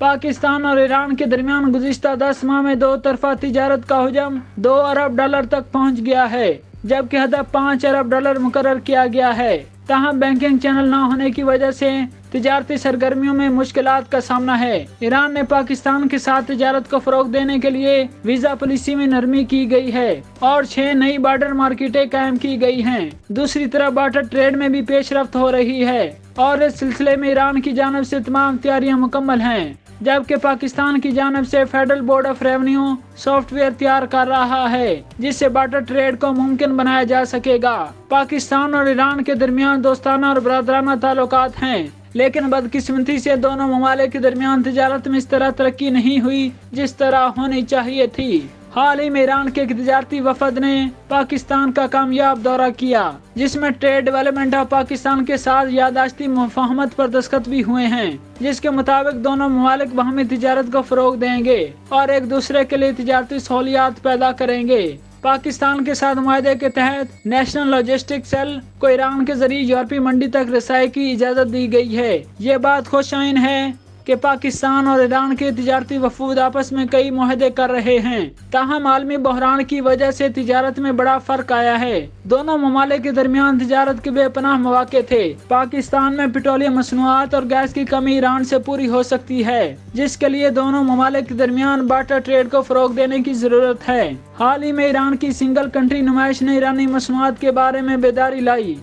पाकिस्तान और ईरान के दरमियान गुज़िश्ता 10 माह में दो तरफा तिजारत का हजम $2 अरब तक पहुंच गया है, जबकि हदफ $5 अरब मुकर्रर किया गया है। ताहम बैंकिंग चैनल न होने की वजह से तिजारती सरगर्मियों में मुश्किलात का सामना है। ईरान ने पाकिस्तान के साथ तिजारत को फरोग देने के लिए वीजा पॉलिसी में नरमी की गई है और 6 नई बॉर्डर मार्केटें कायम की गई हैं। दूसरी तरफ बार्टर ट्रेड में भी पेशरफ्त हो रही है और इस सिलसिले में ईरान की जानिब से तमाम तैयारियां मुकम्मल हैं, जबकि पाकिस्तान की जानिब से federal board of revenue software तैयार कर रहा है जिससे बार्टर ट्रेड को मुमकिन बनाया जा सकेगा। पाकिस्तान और ईरान के दरमियान दोस्ताना और बरादराना ताल्लुकात हैं, लेकिन बदकिस्मती से दोनों ममालिक के दरमियान तिजारत में इस तरह तरक्की नहीं हुई जिस तरह होनी चाहिए थी। हाल ही में ईरान के एक तिजारती वफद ने पाकिस्तान का कामयाब दौरा किया, जिसमें ट्रेड डेवलपमेंट ऑफ पाकिस्तान के साथ याददाश्ती मुफाहमत पर दस्तखत भी हुए हैं, जिसके मुताबिक दोनों ममालिक बाहमी तिजारत को फरोग देंगे और एक दूसरे के लिए तिजारती सहूलियात पैदा करेंगे। पाकिस्तान के साथ मुआहदे के तहत नेशनल लॉजिस्टिक सेल को ईरान के जरिए यूरोपीय मंडी तक रसाई की इजाजत दी गई है। ये बात खुशआइन है कि पाकिस्तान और ईरान के तिजारती वफूद आपस में कई मुआहदे कर रहे हैं, ताहम आलमी बहरान की वजह से तिजारत में बड़ा फर्क आया है। दोनों ममालिक के दरमियान तिजारत के बेपनाह मौके थे। पाकिस्तान में पेट्रोलियम मसनूआत और गैस की कमी ईरान से पूरी हो सकती है, जिसके लिए दोनों ममालिक के दरमियान बार्टर ट्रेड को फरोग देने की जरूरत है। हाल ही में ईरान की सिंगल कंट्री नुमाइश ने ईरानी मसनूआत के बारे में बेदारी लाई।